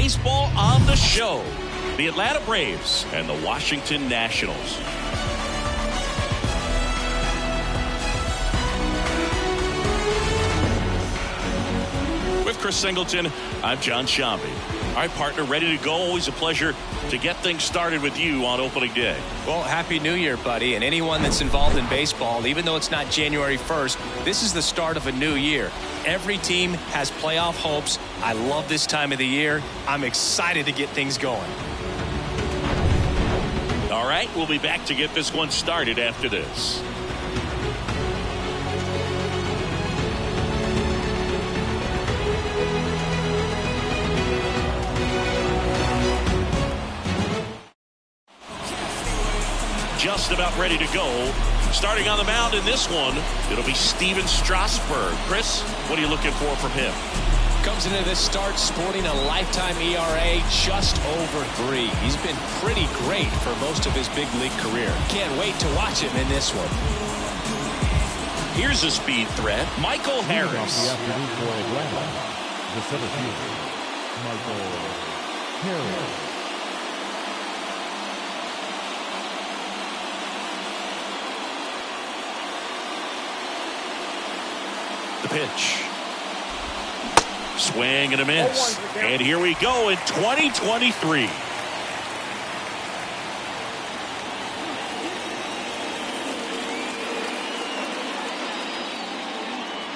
baseball on the show. The Atlanta Braves and the Washington Nationals. With Chris Singleton, I'm John Shambi. All right, partner, ready to go. Always a pleasure to get things started with you on opening day. Well, Happy New Year, buddy. And anyone that's involved in baseball, even though it's not January 1st, this is the start of a new year. Every team has playoff hopes. I love this time of the year. I'm excited to get things going. All right, we'll be back to get this one started after this. Just about ready to go. Starting on the mound in this one, it'll be Stephen Strasburg. Chris, what are you looking for from him? Comes into this start sporting a lifetime ERA just over 3. He's been pretty great for most of his big league career. Can't wait to watch him in this one. Here's a speed threat, Michael Harris. The center fielder, Michael Harris. The pitch. Swing and a miss. And here we go in 2023.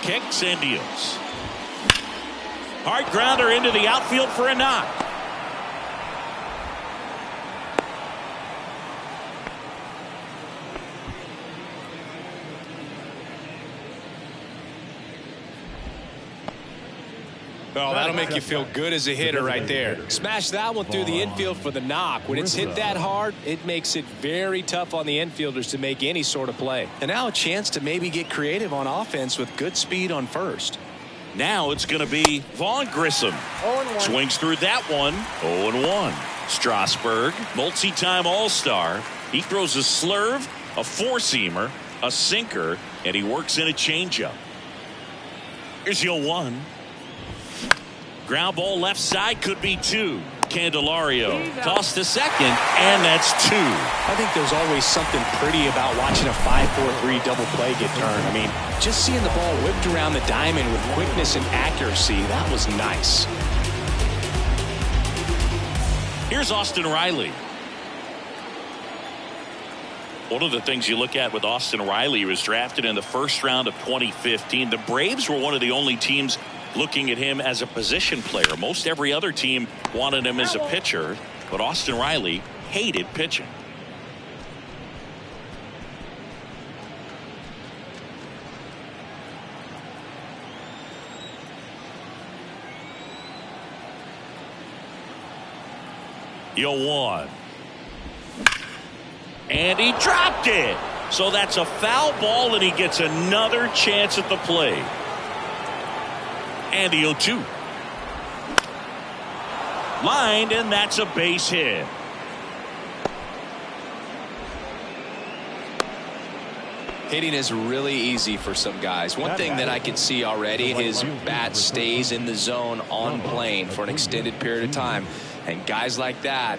Kicks and deals. Hard grounder into the outfield for a knock. Oh, that'll make you feel good as a hitter right there. Smash that one through the infield for the knock. When it's hit that hard, it makes it very tough on the infielders to make any sort of play. And now a chance to maybe get creative on offense with good speed on first. Now it's going to be Vaughn Grissom. Swings through that one. 0-1. Strasburg, multi-time All-Star. He throws a slurve, a four-seamer, a sinker, and he works in a changeup. Here's 0-1. Ground ball left side, could be 2. Candelario tossed to second, and that's 2. I think there's always something pretty about watching a 5-4-3 double play get turned. I mean, just seeing the ball whipped around the diamond with quickness and accuracy, that was nice. Here's Austin Riley. One of the things you look at with Austin Riley, he was drafted in the first round of 2015. The Braves were one of the only teams looking at him as a position player. Most every other team wanted him as a pitcher, but Austin Riley hated pitching. Yo, 1. And he dropped it. So that's a foul ball, and he gets another chance at the plate. And the 0-2. Lined, and that's a base hit. Hitting is really easy for some guys. One thing that I can see already, his bat stays in the zone on plane for an extended period of time. And guys like that,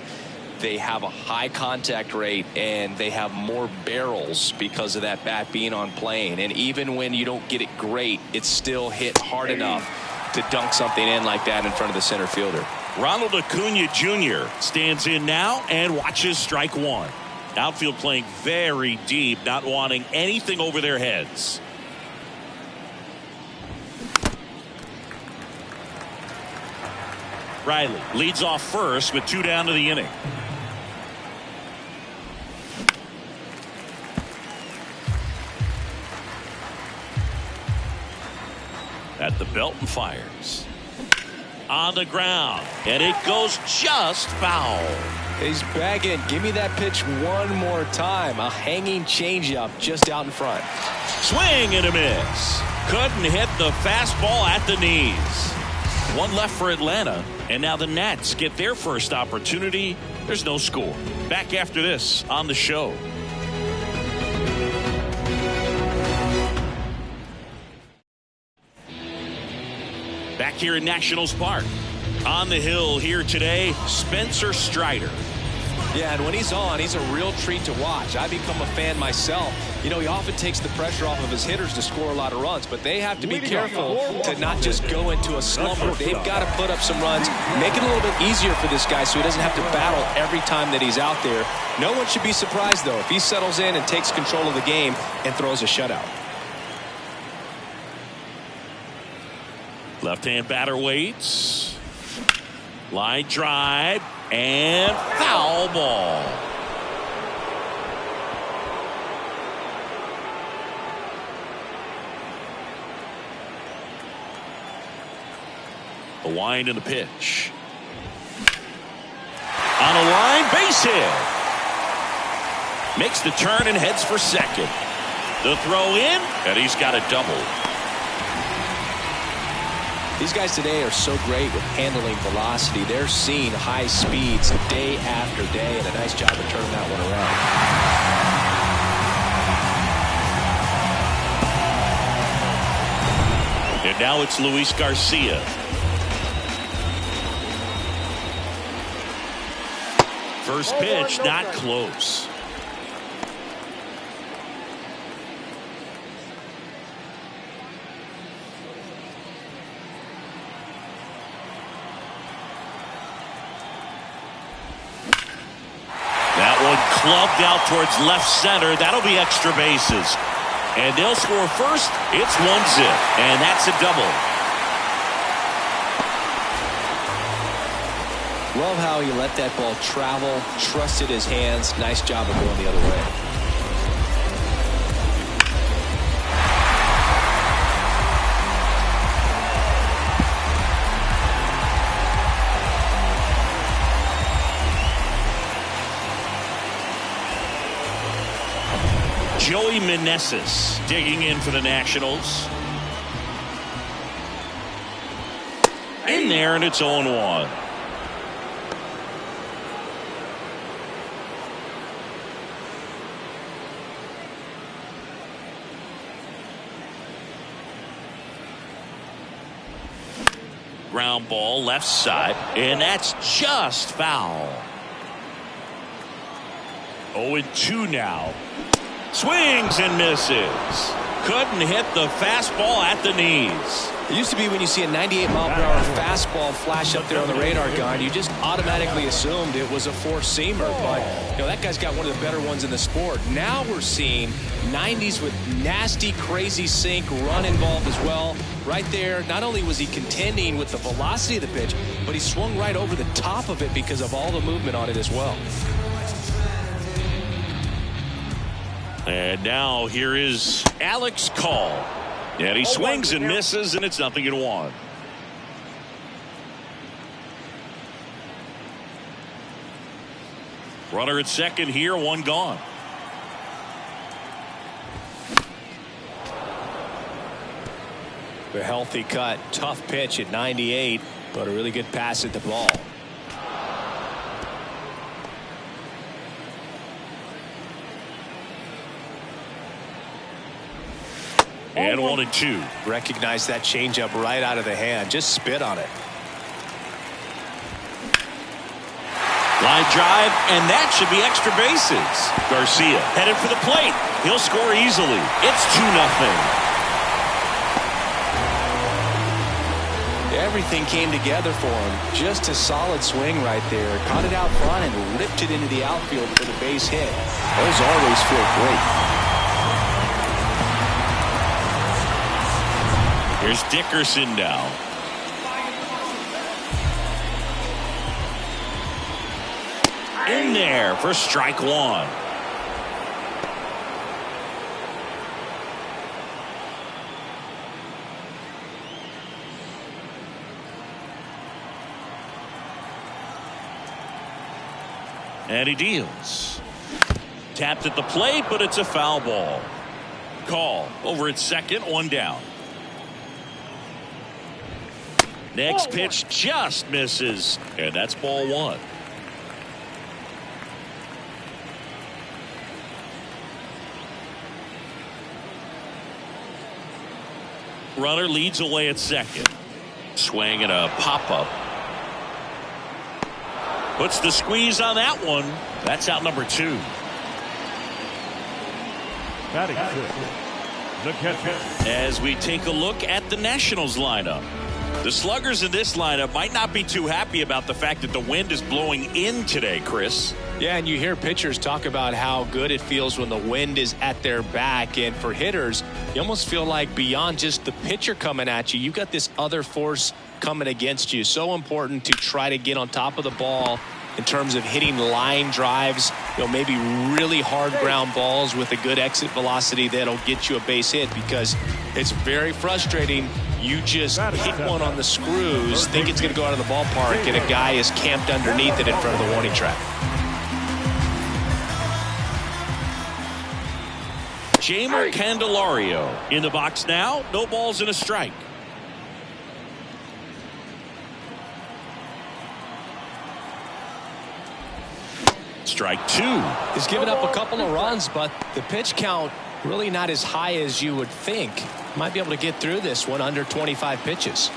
they have a high contact rate and they have more barrels because of that bat being on plane. And even when you don't get it great, it still hits hard enough to dunk something in like that in front of the center fielder. Ronald Acuna Jr. stands in now and watches strike 1. Outfield playing very deep, not wanting anything over their heads. Riley leads off first with 2 down to the inning. At the belt and fires. On the ground. And it goes just foul. He's bagging. Give me that pitch one more time. A hanging changeup just out in front. Swing and a miss. Couldn't hit the fastball at the knees. 1 left for Atlanta. And now the Nats get their first opportunity. There's no score. Back after this on the show. Back here in Nationals Park. On the hill here today, Spencer Strider. Yeah, and when he's on, he's a real treat to watch. I become a fan myself. You know, he often takes the pressure off of his hitters to score a lot of runs, but they have to be careful to not just go into a slumber. They've got to put up some runs, make it a little bit easier for this guy so he doesn't have to battle every time that he's out there. No one should be surprised, though, if he settles in and takes control of the game and throws a shutout. Left-hand batter waits. Line drive and foul ball. The wind and the pitch. On a line, base hit. Makes the turn and heads for second. The throw in, and he's got a double. These guys today are so great with handling velocity. They're seeing high speeds day after day, and a nice job of turning that one around. And now it's Luis Garcia. First pitch, not close. That one clubbed out towards left center. That'll be extra bases. And they'll score first. It's 1-0. And that's a double. Love how he let that ball travel, trusted his hands. Nice job of going the other way. Joey Meneses digging in for the Nationals. In there, and it's 0-1. Ground ball left side, and that's just foul. 0-2 now. Swings and misses. Couldn't hit the fastball at the knees. It used to be when you see a 98-mile-per-hour fastball flash up there on the radar gun, you just automatically assumed it was a four-seamer. But you know, that guy's got one of the better ones in the sport. Now we're seeing 90s with nasty, crazy sink, run involved as well. Right there, not only was he contending with the velocity of the pitch, but he swung right over the top of it because of all the movement on it as well. And now here is Alex Call. And he swings and misses, and it's 0-1. Runner at second here, one gone. A healthy cut, tough pitch at 98, but a really good pass at the ball. And 1-2. Recognize that changeup right out of the hand. Just spit on it. Line drive, and that should be extra bases. Garcia headed for the plate. He'll score easily. It's 2-0. Everything came together for him. Just a solid swing right there. Caught it out front and ripped it into the outfield for the base hit. Those always feel great. Here's Dickerson now. In there for strike one. And he deals. Tapped at the plate, but it's a foul ball. Call over at second, one down. Next pitch just misses, and that's ball one. Runner leads away at second. Swing and a pop-up. Puts the squeeze on that one. That's out number 2. Batting sixth, the catcher. As we take a look at the Nationals lineup. The sluggers in this lineup might not be too happy about the fact that the wind is blowing in today, Chris. Yeah, and you hear pitchers talk about how good it feels when the wind is at their back. And for hitters, you almost feel like beyond just the pitcher coming at you, you've got this other force coming against you. So important to try to get on top of the ball in terms of hitting line drives, maybe really hard ground balls with a good exit velocity that'll get you a base hit, because it's very frustrating. You just hit one on the screws, think it's going to go out of the ballpark, and a guy is camped underneath it in front of the warning track. Jeimer Candelario in the box now. No balls and a strike. Strike 2. He's given up a couple of runs, but the pitch count really not as high as you would think. Might be able to get through this one under 25 pitches.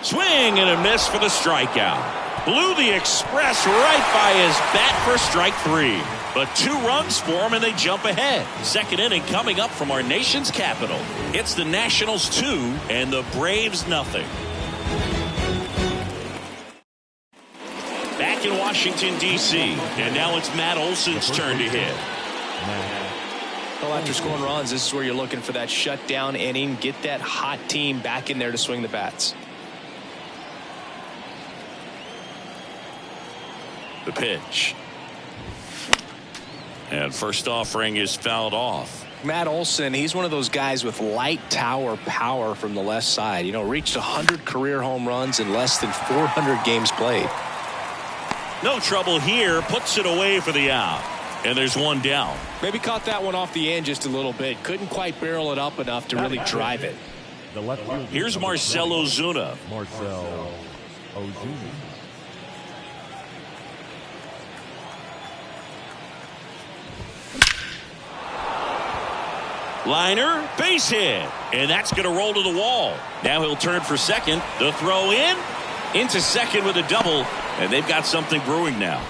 Swing and a miss for the strikeout. Blew the express right by his bat for strike 3. But 2 runs for him and they jump ahead. Second inning coming up from our nation's capital. It's the Nationals 2 and the Braves nothing. Back in Washington, D.C. And now it's Matt Olson's turn to hit. Well, after scoring runs, this is where you're looking for that shutdown inning. Get that hot team back in there to swing the bats. The pitch. And first offering is fouled off. Matt Olson, he's one of those guys with light tower power from the left side. Reached 100 career home runs in less than 400 games played. No trouble here. Puts it away for the out. And there's one down. Maybe caught that one off the end just a little bit. Couldn't quite barrel it up enough to really drive it. Here's Marcell Ozuna. Marcell Ozuna. Liner, base hit. And that's going to roll to the wall. Now he'll turn for second. The throw in. Into second with a double. And they've got something brewing now.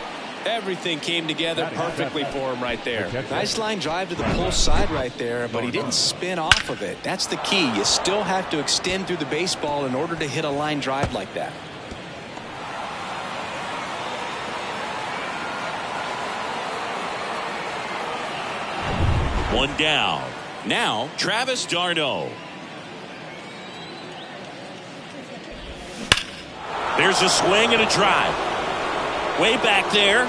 Everything came together perfectly for him right there. Nice line drive to the pull side right there, but he didn't spin off of it. That's the key. You still have to extend through the baseball in order to hit a line drive like that. One down. Now Travis d'Arnaud. There's a swing and a drive. Way back there.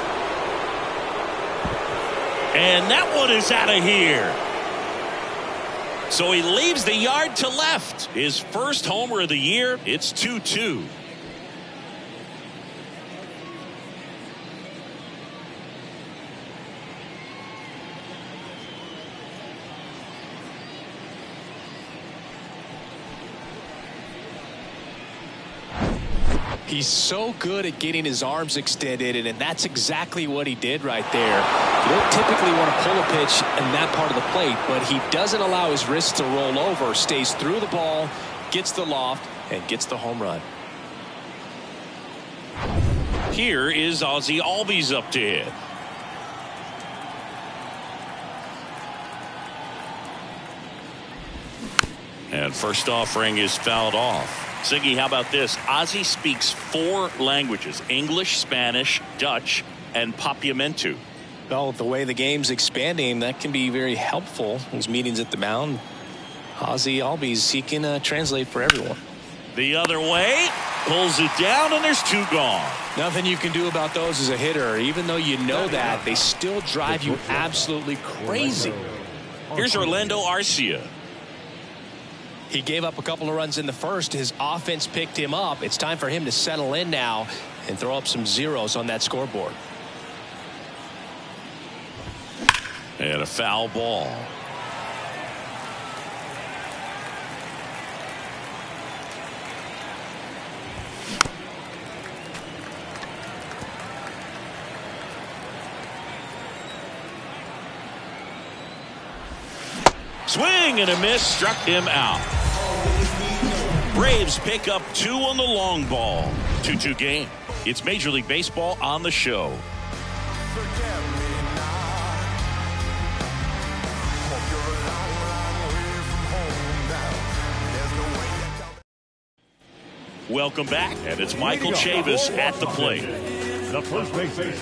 And that one is out of here. So he leaves the yard to left. His first homer of the year. It's 2-2. He's so good at getting his arms extended, and that's exactly what he did right there. You don't typically want to pull a pitch in that part of the plate, but he doesn't allow his wrist to roll over, stays through the ball, gets the loft, and gets the home run. Here is Ozzie Albies up to hit. And first offering is fouled off. Ziggy, how about this? Ozzie speaks 4 languages: English, Spanish, Dutch, and Papiamentu. Well, the way the game's expanding, that can be very helpful. Those meetings at the mound, Ozzie Albies, he can translate for everyone. The other way, pulls it down, and there's 2 gone. Nothing you can do about those as a hitter. Even though you know that, they still drive you absolutely crazy. Here's Orlando Arcia. He gave up a couple of runs in the first. His offense picked him up. It's time for him to settle in now and throw up some zeros on that scoreboard. And a foul ball. Swing and a miss, struck him out. Braves pick up 2 on the long ball. 2-2 game. It's Major League Baseball on the show. Welcome back, and it's Michael Chavis at the plate. The first baseman.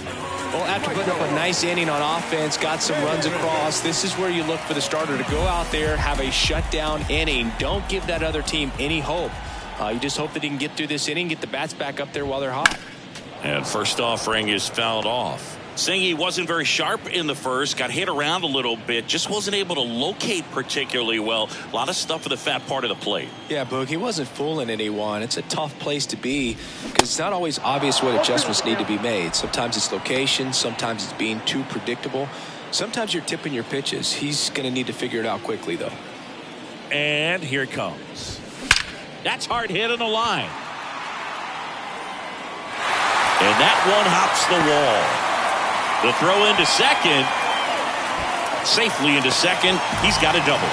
Well, after putting up a nice inning on offense, got some runs across, this is where you look for the starter to go out there, have a shutdown inning. Don't give that other team any hope. You just hope that he can get through this inning, get the bats back up there while they're hot. And first offering is fouled off. Singy wasn't very sharp in the first, got hit around a little bit, just wasn't able to locate particularly well. A lot of stuff at the fat part of the plate. Yeah, Boog, he wasn't fooling anyone. It's a tough place to be because it's not always obvious what adjustments need to be made. Sometimes it's location, sometimes it's being too predictable. Sometimes you're tipping your pitches. He's going to need to figure it out quickly, though. And here it comes. That's hard hit on the line. And that one hops the wall. The throw into second. Safely into second. He's got a double.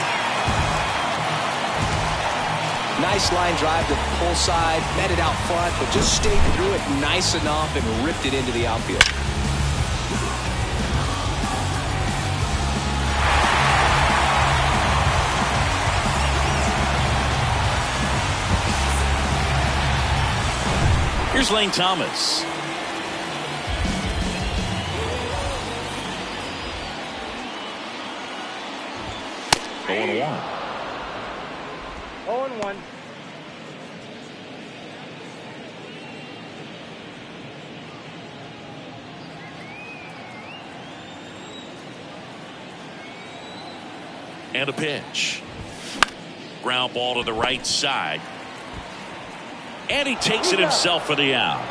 Nice line drive to the pull side. Met it out front, but just stayed through it nice enough and ripped it into the outfield. Here's Lane Thomas. Going 1. 0-1. And a pitch. Ground ball to the right side. And he takes it himself for the out.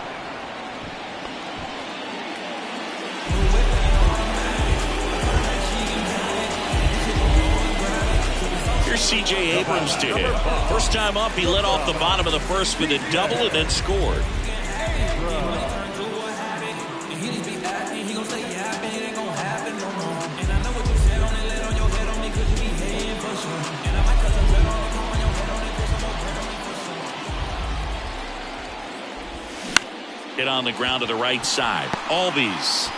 Here's C.J. Abrams to hit. First time up, he led off the bottom of the first with a double and then scored. Hit on the ground to the right side. Albies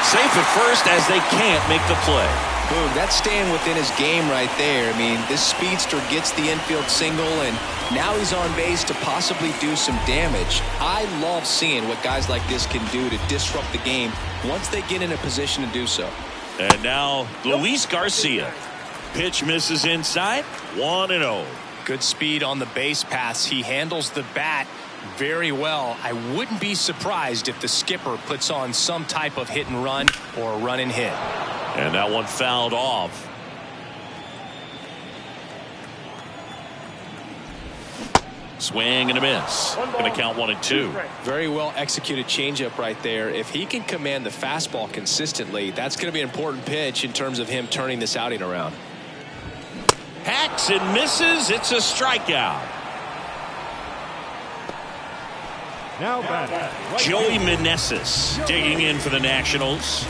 safe at first as they can't make the play. Boom, that's staying within his game right there. I mean, this speedster gets the infield single, and now he's on base to possibly do some damage. I love seeing what guys like this can do to disrupt the game once they get in a position to do so. And now Luis Garcia. Pitch misses inside. 1-0. Good speed on the base paths. He handles the bat very well. I wouldn't be surprised if the skipper puts on some type of hit and run or a run and hit. And that one fouled off. Swing and a miss. Going to count 1-2. Very well executed changeup right there. If he can command the fastball consistently, that's going to be an important pitch in terms of him turning this outing around. Hacks and misses. It's a strikeout. Now batting. Joey Meneses digging in for the Nationals.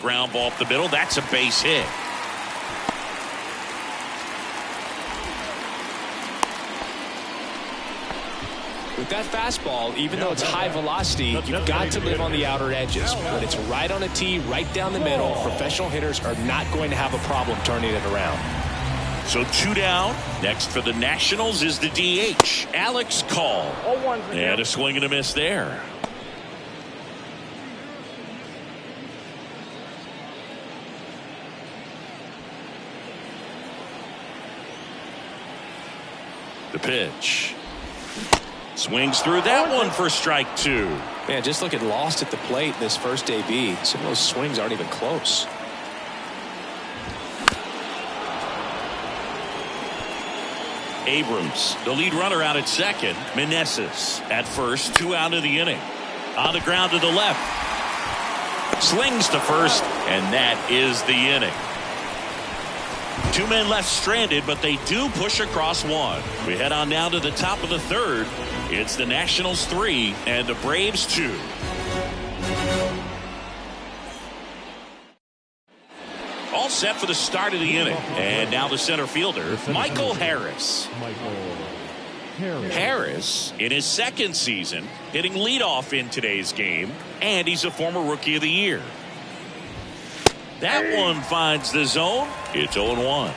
Ground ball up the middle. That's a base hit. With that fastball, even though it's high velocity, you've got to live on the outer edges. When it's right on a tee, right down the middle, professional hitters are not going to have a problem turning it around. So 2 down. Next for the Nationals is the DH, Alex Call. And a swing and a miss there. The pitch. Swings through that one for strike 2. Man, just look at lost at the plate this first AB. Some of those swings aren't even close. Abrams, the lead runner out at second. Meneses at first, 2 out of the inning. On the ground to the left. Slings to first, and that is the inning. 2 men left stranded, but they do push across 1. We head on down to the top of the third. It's the Nationals 3 and the Braves 2. set for the start of the inning. And now the center fielder, Michael Harris. Harris, in his second season, hitting leadoff in today's game, and he's a former Rookie of the Year. That one finds the zone. It's 0-1.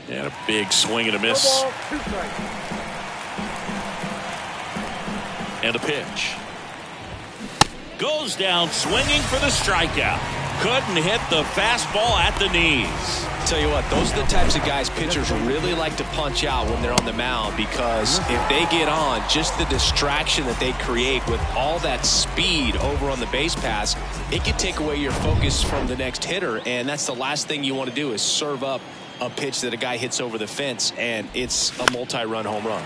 And a big swing and a miss. And a pitch. Goes down swinging for the strikeout. Couldn't hit the fastball at the knees. Tell you what, those are the types of guys pitchers really like to punch out when they're on the mound, because if they get on, just the distraction that they create with all that speed over on the base pass, it can take away your focus from the next hitter, and that's the last thing you want to do is serve up a pitch that a guy hits over the fence, and it's a multi-run home run.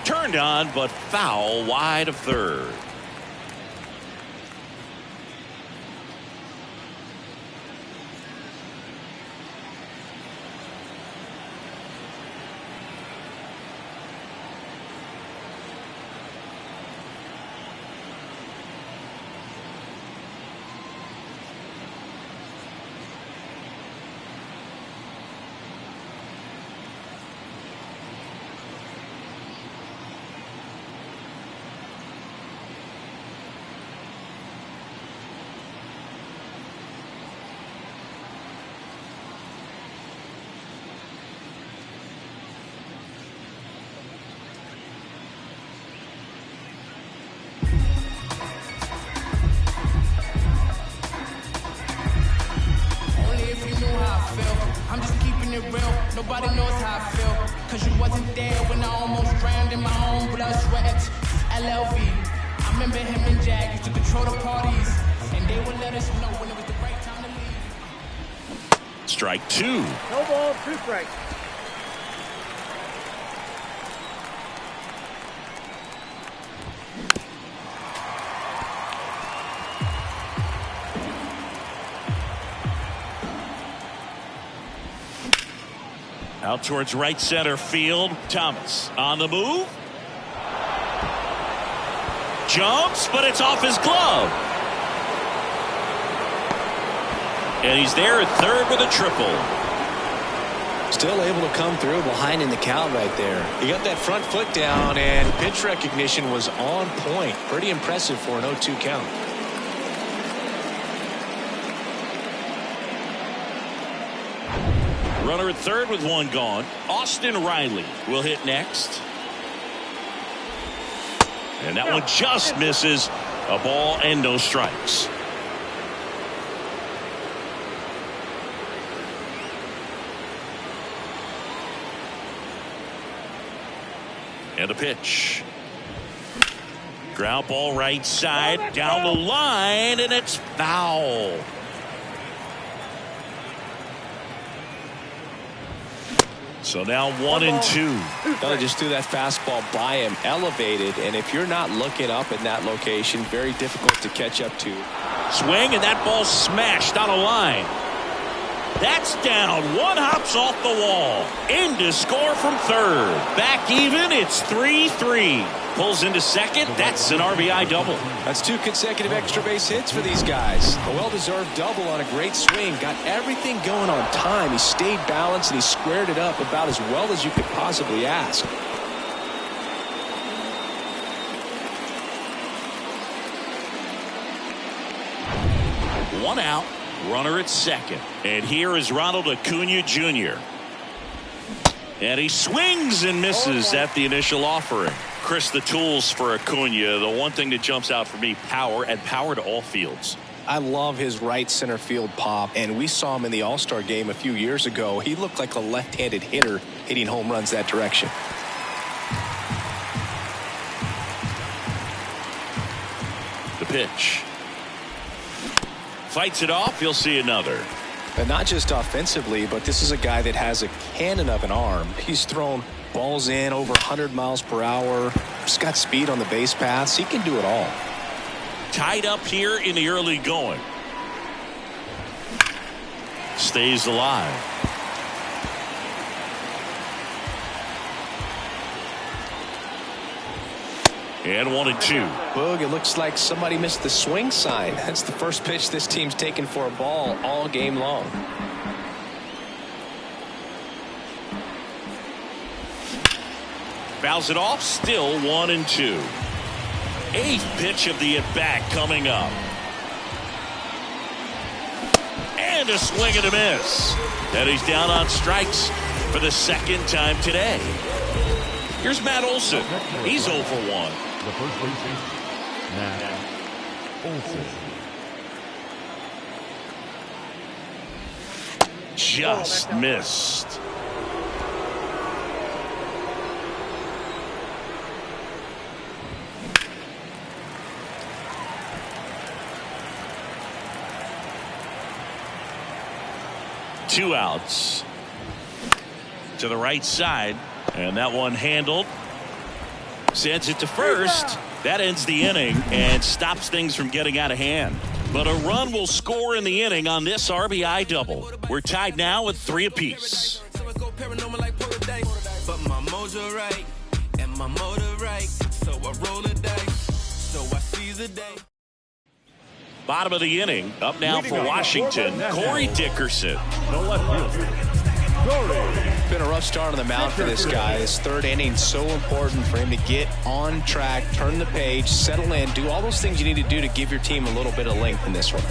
Turned on, but foul wide of third. Nobody knows how I feel, cause you wasn't there when I almost drowned in my own blood, sweat. LLV, I remember him and Jag used to control the parties, and they would let us know when it was the right time to leave. Strike two. No ball, 2 strikes. Out towards right center field. Thomas on the move. Jumps, but it's off his glove. And he's there at third with a triple. Still able to come through behind in the count right there. He got that front foot down, and pitch recognition was on point. Pretty impressive for an 0-2 count. Runner at third with one gone. Austin Riley will hit next. And that one just misses. A ball and no strikes. And a pitch. Ground ball right side down the line, and it's foul. So now 1-2. They just threw that fastball by him, elevated, and if you're not looking up in that location, very difficult to catch up to. Swing, and that ball smashed on a line. That's down. One hops off the wall. In to score from third. Back even. It's 3-3. Pulls into second. That's an RBI double. That's 2 consecutive extra base hits for these guys. A well-deserved double on a great swing. Got everything going on time. He stayed balanced and he squared it up about as well as you could possibly ask. One out. Runner at second. And here is Ronald Acuna Jr. And he swings and misses at the initial offering. Chris, the tools for Acuna, the one thing that jumps out for me, power, and power to all fields. I love his right center field pop, and we saw him in the All-Star game a few years ago. He looked like a left-handed hitter hitting home runs that direction. The pitch. Fights it off. You'll see another. But not just offensively, but this is a guy that has a cannon of an arm. He's thrown balls in over 100 miles per hour. He's got speed on the base paths. He can do it all. Tied up here in the early going. Stays alive. And 1-2. Boog, it looks like somebody missed the swing sign. That's the first pitch this team's taken for a ball all game long. Fouls it off, still 1-2. 8th pitch of the at-bat coming up. And a swing and a miss. And he's down on strikes for the second time today. Here's Matt Olson. He's 0 for 1. The first baseman, Matt Olson. Just missed. Two outs. To the right side. And that one handled. Sends it to first. That ends the inning and stops things from getting out of hand. But a run will score in the inning on this RBI double. We're tied now with 3 apiece. But my mojo right and my motor right. So I roll the dice. So I seize the day. Bottom of the inning. Up now for Washington, Corey Dickerson. The left fielder, Corey. It's been a rough start on the mound for this guy. This third inning so important for him to get on track, turn the page, settle in, do all those things you need to do to give your team a little bit of length in this one.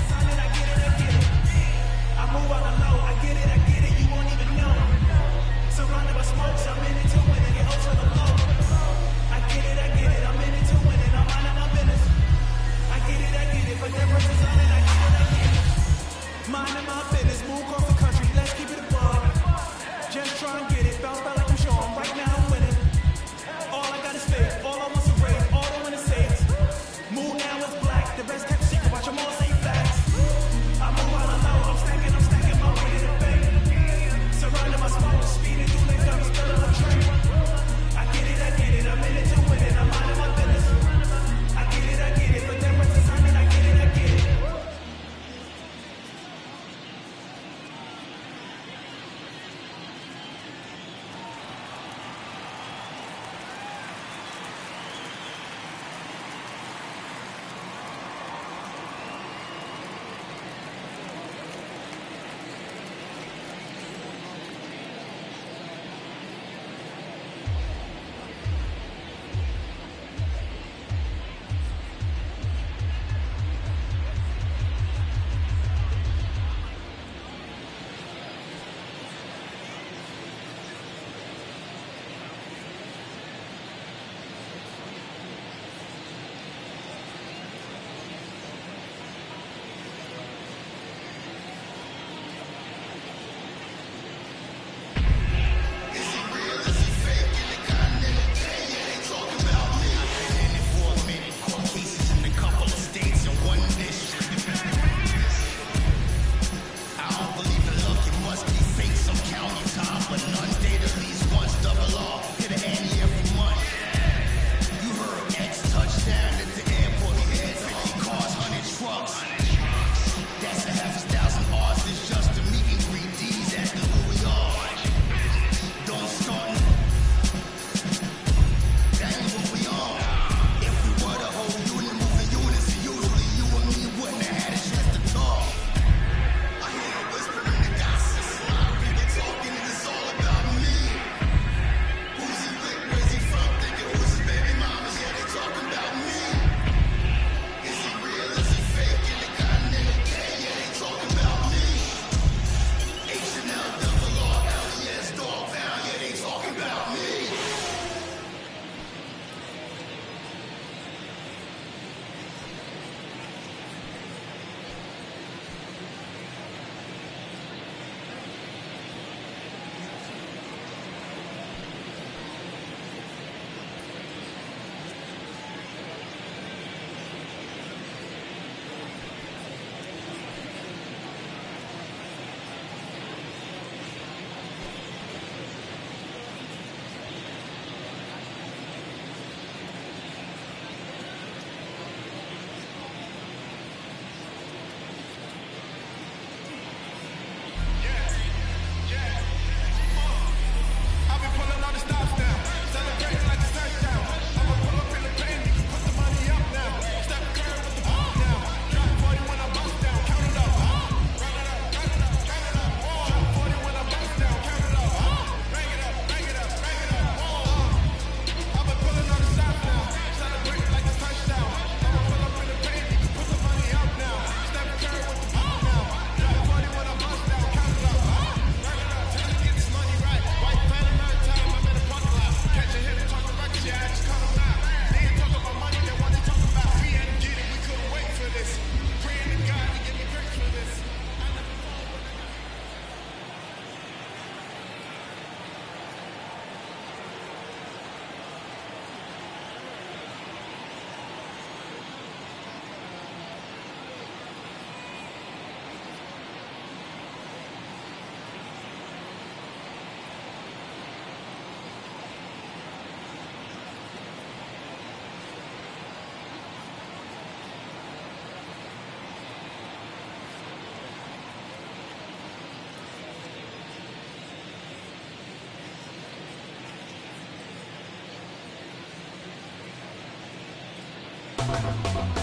Olsen.